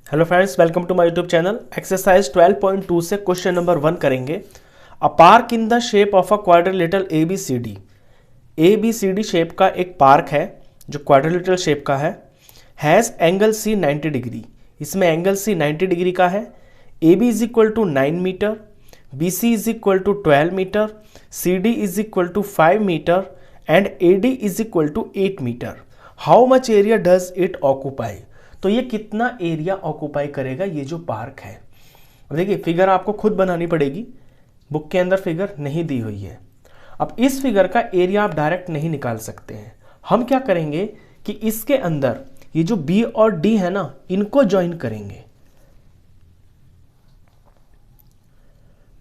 Hello friends, welcome to my YouTube channel. Exercise 12.2 से question number 1 करेंगे। A park in the shape of a quadrilateral A B C D shape का एक park है जो quadrilateral shape का है। Has angle C 90 degree. इसमें angle C 90 degree का है। A B is equal to 9 metre, B C is equal to 12 metre, C D is equal to 5 metre and A D is equal to 8 metre. How much area does it occupy. तो ये कितना area occupy करेगा ये जो park है। अब देखिए, figure आपको खुद बनानी पड़ेगी, बुक के अंदर फिगर नहीं दी हुई है। अब इस फिगर का एरिया आप डायरेक्ट नहीं निकाल सकते हैं। हम क्या करेंगे कि इसके अंदर ये जो बी और डी है ना, इनको ज्वाइन करेंगे।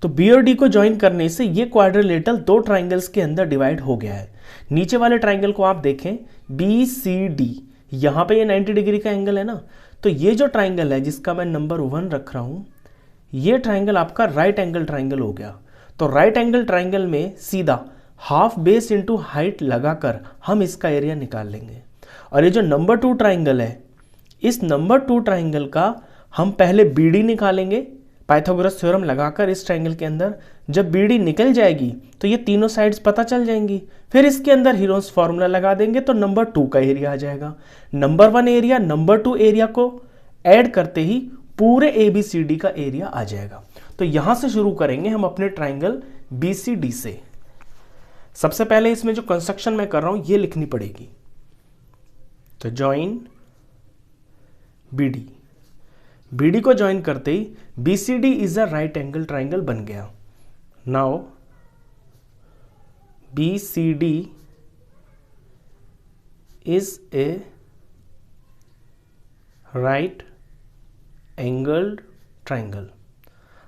तो बी और डी को ज्वाइन करने से ये क्वाड्रिलेटरल दो ट्राइंगल्स के अंदर डिवाइड हो गया है। नीचे वाले ट्राइंगल को आप देखें, बी सी डी, यहां पे ये 90 डिग्री का एंगल है ना, तो ये जो ट्राइंगल है जिसका मैं नंबर 1 रख रहा हूं, ये ट्राइंगल आपका राइट एंगल ट्राइंगल हो गया। तो राइट एंगल ट्राइंगल में सीधा हाफ बेस इंटू हाइट लगाकर हम इसका एरिया निकाल लेंगे। और ये जो नंबर 2 ट्राइंगल है, इस नंबर 2 ट्राइंगल का हम पहले बी डी निकालेंगे पाइथागोरस थ्योरम लगाकर इस ट्राइंगल के अंदर। जब बीडी निकल जाएगी तो ये तीनों साइड्स पता चल जाएंगी, फिर इसके अंदर हीरोन्स फॉर्मूला लगा देंगे तो नंबर 2 का एरिया आ जाएगा। नंबर 1 एरिया नंबर 2 एरिया को ऐड करते ही पूरे ए बी सी डी का एरिया आ जाएगा। तो यहां से शुरू करेंगे हम अपने ट्राइंगल बी सी डी से। सबसे पहले इसमें जो कंस्ट्रक्शन मैं कर रहा हूं ये लिखनी पड़ेगी। तो join B D, B D को ज्वाइन करते ही B C D is a right angle triangle बन गया। Now B C D is a right angled triangle.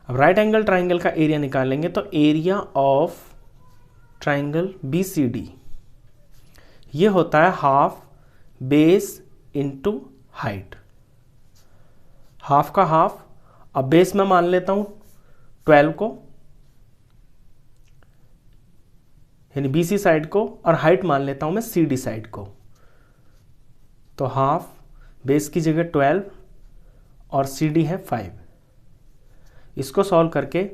अब राइट एंगल ट्राइंगल का एरिया निकालेंगे तो area of triangle B C D ये होता है half base into height. Half का हाफ, अब बेस में मान लेता हूं 12 को, यानी बीसी साइड को, और हाइट मान लेता हूं मैं सीडी साइड को। तो हाफ बेस की जगह 12 और सीडी है 5। इसको सॉल्व करके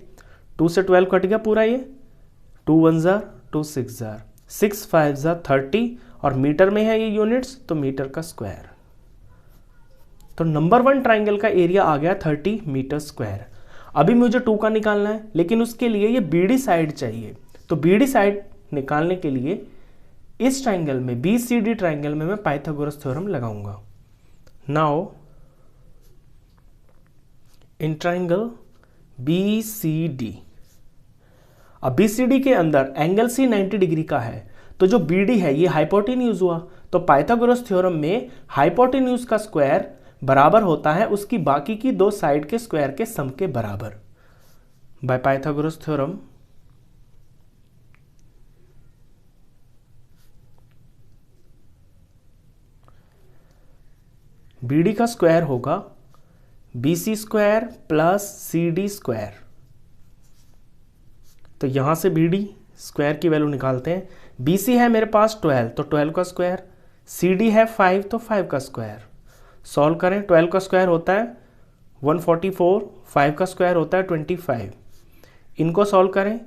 2 से 12 कट गया पूरा, ये 2 1 जार 2 6 जार 6 5 जार 30, और मीटर में है ये यूनिट्स तो मीटर का स्क्वायर। तो नंबर 1 ट्राइंगल का एरिया आ गया 30 मीटर स्क्वायर। अभी मुझे 2 का निकालना है, लेकिन उसके लिए ये बीडी साइड चाहिए। तो बीडी साइड निकालने के लिए इस ट्राइंगल में, बी सी डी ट्राइंगल में, मैं पाइथागोरस थ्योरम लगाऊंगा। Now in triangle B C D, अब बी सी डी के अंदर एंगल सी 90 डिग्री का है, तो जो बी डी है ये हाइपोटेन्यूज हुआ। तो पाइथागोरस थ्योरम में हाइपोटेन्यूज का स्क्वायर बराबर होता है उसकी बाकी की दो साइड के स्क्वायर के सम के बराबर। बाय पाइथागोरस थ्योरम बीडी का स्क्वायर होगा B C square plus C D square. तो यहां से बीडी स्क्वायर की वैल्यू निकालते हैं। बी सी है मेरे पास 12, तो 12 का स्क्वायर, सी डी है 5 तो 5 का स्क्वायर। सॉल्व करें, 12 का स्क्वायर होता है 144, 5 का स्क्वायर होता है 25। इनको सॉल्व करें,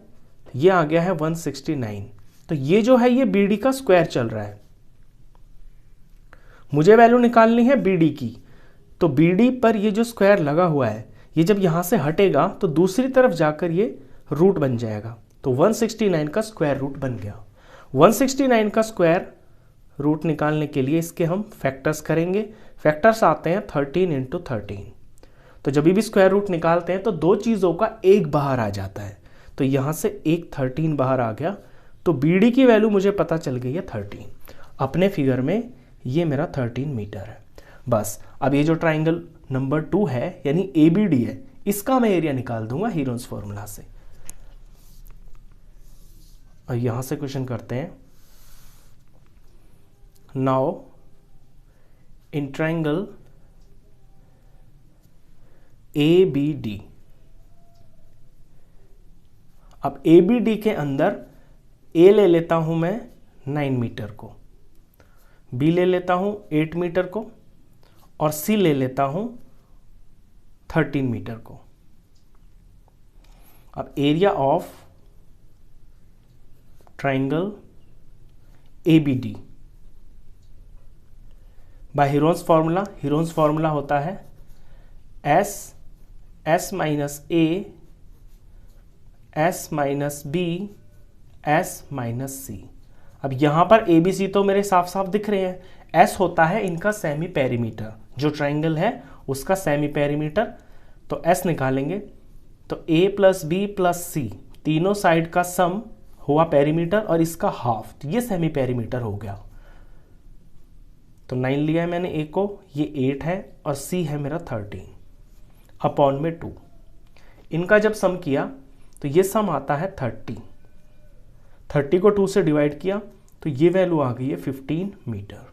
ये आ गया है 169। तो ये जो है ये बीडी का स्क्वायर चल रहा है। मुझे वैल्यू निकालनी है बीडी की। तो बीडी पर ये जो स्क्वायर लगा हुआ है, ये जब यहां से हटेगा तो दूसरी तरफ जाकर ये रूट बन जाएगा। तो 169 का स्क्वायर रूट बन गया। 169 का स्क्वायर रूट निकालने के लिए इसके हम फैक्टर्स करेंगे। फैक्टर्स आते हैं 13 इंटू 13। तो जब भी स्क्वायर रूट निकालते हैं तो दो चीज़ों का एक बाहर आ जाता है। तो यहाँ से एक 13 बाहर आ गया। तो बी डी की वैल्यू मुझे पता चल गई है 13। अपने फिगर में ये मेरा 13 मीटर है। बस अब ये जो ट्राइंगल नंबर 2 है यानी ए बी डी है, इसका मैं एरिया निकाल दूंगा हीरोन्स फॉर्मूला से। और यहाँ से क्वेश्चन करते हैं। Now in triangle A B D, अब ए बी डी के अंदर ए ले लेता हूं मैं 9 मीटर को, बी ले लेता हूं 8 मीटर को, और सी ले लेता हूं 13 मीटर को। अब area of triangle ABD by Heron's formula, Heron's formula होता है S minus A S minus B S minus C। अब यहां पर ABC तो मेरे साफ साफ दिख रहे हैं। S होता है इनका सेमी पेरीमीटर, जो ट्राइंगल है उसका सेमी पेरीमीटर, तो S निकालेंगे तो A plus B plus C तीनों साइड का सम हुआ पेरीमीटर और इसका हाफ, तो ये सेमी पेरीमीटर हो गया। तो 9 लिया है मैंने A को, ये 8 है और C है मेरा 13 अपॉन में 2। इनका जब सम किया तो ये सम आता है 30 को 2 से डिवाइड किया तो ये वैल्यू आ गई है 15 मीटर।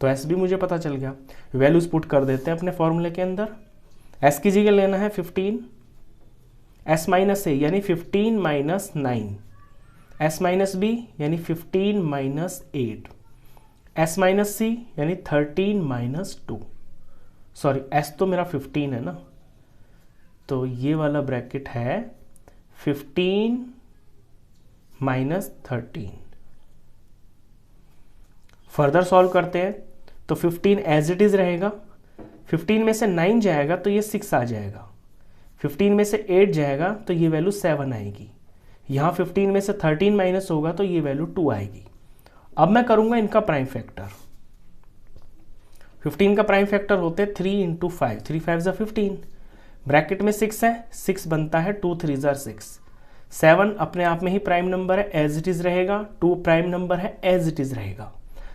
तो S भी मुझे पता चल गया। वैल्यूज पुट कर देते हैं अपने फॉर्मूले के अंदर। S की जगह लेना है 15, S माइनस A यानी 15 माइनस 9, S माइनस B यानी 15 माइनस 8, S माइनस C यानी 13 माइनस 2। सॉरी, S तो मेरा 15 है ना, तो ये वाला ब्रैकेट है 15 माइनस 13। फर्दर सॉल्व करते हैं तो 15 एज इट इज रहेगा, 15 में से 9 जाएगा तो ये 6 आ जाएगा, 15 में से 8 जाएगा तो ये वैल्यू 7 आएगी, यहाँ 15 में से 13 माइनस होगा तो ये वैल्यू 2 आएगी। अब मैं करूंगा इनका प्राइम फैक्टर। 15 का प्राइम फैक्टर होते हैं 3 इंटू 5, 3 5 ज़ा 15, ब्रैकेट में 6 है, 6 बनता है 2 3 ज़ा 6, 7 अपने आप में ही प्राइम नंबर है, एज इट इज रहेगा, 2 प्राइम नंबर है, एज इट इज रहेगा।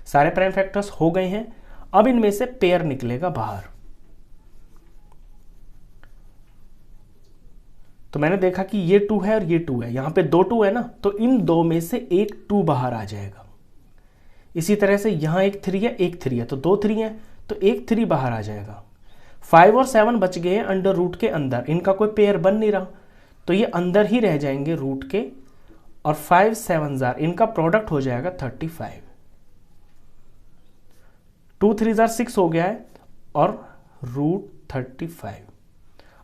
सारे प्राइम फैक्टर्स हो गए हैं। अब इनमें से पेयर निकलेगा बाहर। तो मैंने देखा कि ये 2 है और ये 2 है, यहां पे 2 2 है ना, तो इन दो में से एक 2 बाहर आ जाएगा। इसी तरह से यहां एक 3 है, एक 3 है, तो 2 3 है, तो एक 3 बाहर आ जाएगा। 5 और 7 बच गए हैं अंडर रूट के अंदर, इनका कोई पेयर बन नहीं रहा, तो ये अंदर ही रह जाएंगे रूट के, और 5 7 जार इनका प्रोडक्ट हो जाएगा 35। 2 3 जार 6 हो गया है और रूट 35।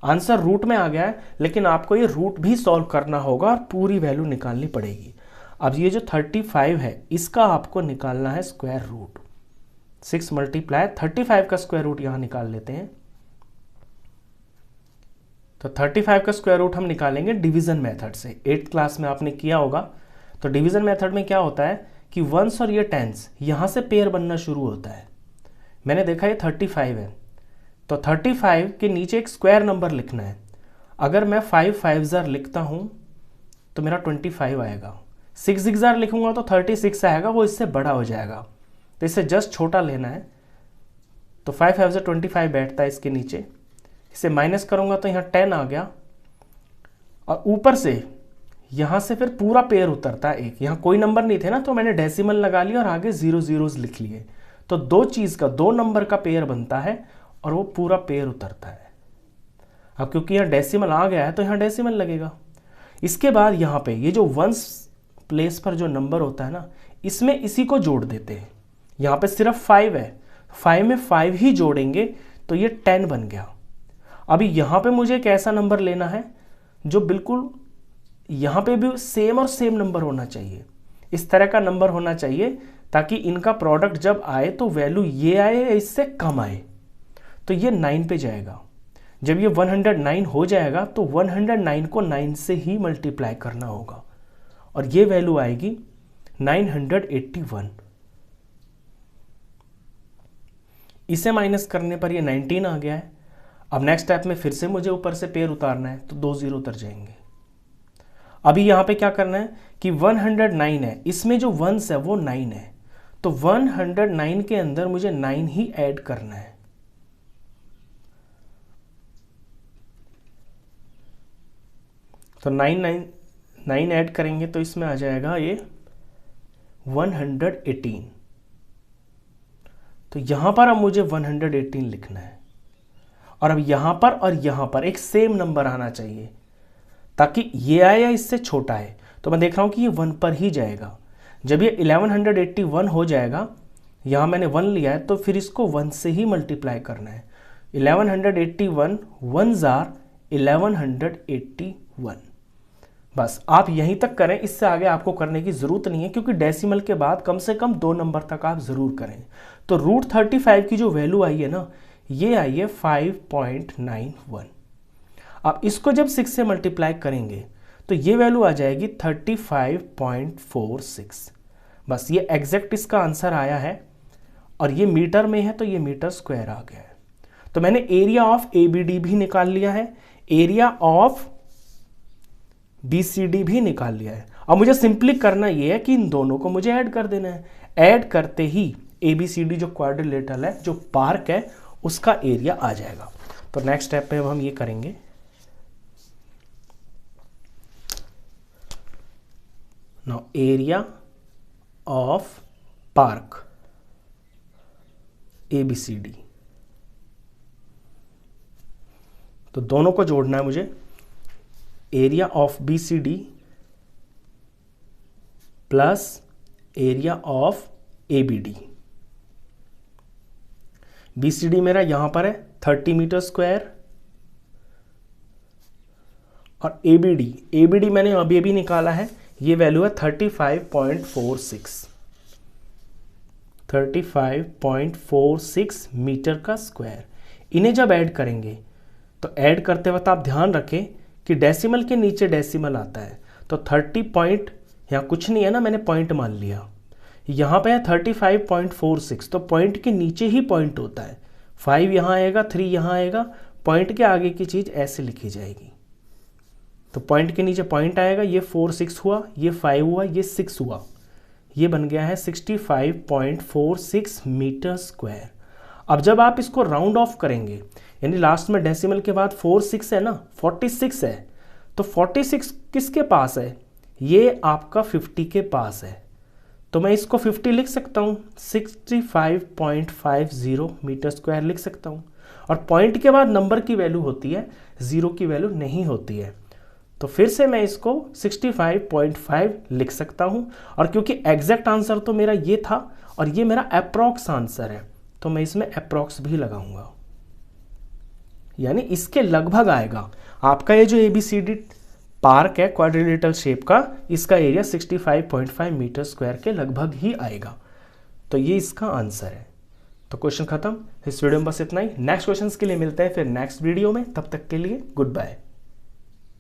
आंसर रूट में आ गया है, लेकिन आपको ये रूट भी सॉल्व करना होगा और पूरी वैल्यू निकालनी पड़ेगी। अब ये जो 35 है इसका आपको निकालना है स्क्वायर रूट। 6 मल्टीप्लाई 35 का स्क्वायर रूट यहां निकाल लेते हैं। तो 35 का स्क्वायर रूट हम निकालेंगे डिवीजन मेथड से। 8th क्लास में आपने किया होगा। तो डिवीजन मेथड में क्या होता है कि वंस और ये टेंस यहां से पेयर बनना शुरू होता है। मैंने देखा ये 35 है, तो 35 के नीचे एक स्क्वायर नंबर लिखना है। अगर मैं 5 5 जार लिखता हूं तो मेरा 25 आएगा। 6 6 जार लिखूंगा तो 36 आएगा, वो इससे बड़ा हो जाएगा, तो इसे जस्ट छोटा लेना है। तो 5 5 25 बैठता है इसके नीचे, इसे माइनस करूंगा तो यहाँ 10 आ गया, और ऊपर से यहाँ से फिर पूरा पेयर उतरता है एक। यहाँ कोई नंबर नहीं थे ना, तो मैंने डेसिमल लगा लिया और आगे 0 0 लिख लिए। तो दो नंबर का पेयर बनता है और वो पूरा पेयर उतरता है। अब क्योंकि यहाँ डेसिमल आ गया है तो यहाँ डेसिमल लगेगा। इसके बाद यहाँ पे ये जो वंस प्लेस पर जो नंबर होता है ना, इसमें इसी को जोड़ देते हैं। यहाँ पे सिर्फ 5 है, 5 में 5 ही जोड़ेंगे तो ये 10 बन गया। अभी यहाँ पे मुझे एक ऐसा नंबर लेना है जो बिल्कुल यहाँ पे भी सेम और सेम नंबर होना चाहिए। इस तरह का नंबर होना चाहिए ताकि इनका प्रोडक्ट जब आए तो वैल्यू ये आए या इससे कम आए। तो ये 9 पे जाएगा। जब ये 109 हो जाएगा तो 109 को 9 से ही मल्टीप्लाई करना होगा और ये वैल्यू आएगी 981। इसे माइनस करने पर ये 19 आ गया है। अब नेक्स्ट स्टेप में फिर से मुझे ऊपर से पेयर उतारना है, तो 2 0 उतर जाएंगे। अभी यहां पे क्या करना है कि 109 है, इसमें जो वंस है वो 9 है, तो 109 के अंदर मुझे 9 ही ऐड करना है। तो 9 ऐड करेंगे तो इसमें आ जाएगा ये 118। तो यहां पर अब मुझे 118 लिखना है, और अब यहां पर और यहां पर एक सेम नंबर आना चाहिए ताकि ये आए या इससे छोटा है। तो मैं देख रहा हूं कि ये 1 पर ही जाएगा। जब ये 1181 हो जाएगा, यहां मैंने 1 लिया है, तो फिर इसको 1 से ही मल्टीप्लाई करना है। 1181 1s आर 1181। बस आप यहीं तक करें, इससे आगे आपको करने की ज़रूरत नहीं है, क्योंकि डेसिमल के बाद कम से कम 2 नंबर तक आप ज़रूर करें। तो √35 की जो वैल्यू आई है ना, ये आई है 5.91। अब इसको जब 6 से मल्टीप्लाई करेंगे तो ये वैल्यू आ जाएगी 35.46। बस ये एग्जैक्ट इसका आंसर आया है, और ये मीटर में है तो ये मीटर स्क्वायर आ गया है। तो मैंने एरिया ऑफ ABD भी निकाल लिया है, एरिया ऑफ BCD भी निकाल लिया है। अब मुझे सिंपली करना ये है कि इन दोनों को मुझे ऐड कर देना है। ऐड करते ही ABCD जो क्वाड्रिलेटरल है, जो पार्क है, उसका एरिया आ जाएगा। तो नेक्स्ट स्टेप पे हम ये करेंगे। Now area of park ABCD, तो दोनों को जोड़ना है मुझे। Area of BCD plus area of ABD। BCD मेरा यहां पर है 30 मीटर स्क्वायर, और ABD मैंने अभी निकाला है, ये वैल्यू है 35.46 मीटर का स्क्वायर। इन्हें जब ऐड करेंगे तो ऐड करते वक्त आप ध्यान रखें कि डेसिमल के नीचे डेसिमल आता है, तो 30 पॉइंट, यहाँ कुछ नहीं है ना, मैंने पॉइंट मान लिया। यहाँ पे है 35.46, तो पॉइंट के नीचे ही पॉइंट होता है। 5 यहाँ आएगा, 3 यहाँ आएगा, पॉइंट के आगे की चीज़ ऐसे लिखी जाएगी। तो पॉइंट के नीचे पॉइंट आएगा, ये 4 6 हुआ, ये 5 हुआ, ये 6 हुआ, ये बन गया है 65.46 मीटर स्क्वायर। अब जब आप इसको राउंड ऑफ करेंगे, यानी लास्ट में डेसिमल के बाद 4 6 है ना, 46 है, तो 46 किसके पास है? ये आपका 50 के पास है, तो मैं इसको 50 लिख सकता हूँ, 65.50 मीटर स्क्वायर लिख सकता हूँ। और पॉइंट के बाद नंबर की वैल्यू होती है, 0 की वैल्यू नहीं होती है, तो फिर से मैं इसको 65.5 लिख सकता हूँ। और क्योंकि एग्जैक्ट आंसर तो मेरा ये था और ये मेरा अप्रॉक्स आंसर है, तो मैं इसमें अप्रॉक्स भी लगाऊंगा, यानी इसके लगभग आएगा। आपका ये जो ABCD पार्क है क्वाड्रिलेटरल शेप का, इसका एरिया 65.5 मीटर स्क्वायर के लगभग ही आएगा। तो ये इसका आंसर है। तो क्वेश्चन खत्म। इस वीडियो में बस इतना ही। नेक्स्ट क्वेश्चंस के लिए मिलते हैं फिर नेक्स्ट वीडियो में। तब तक के लिए गुड बाय।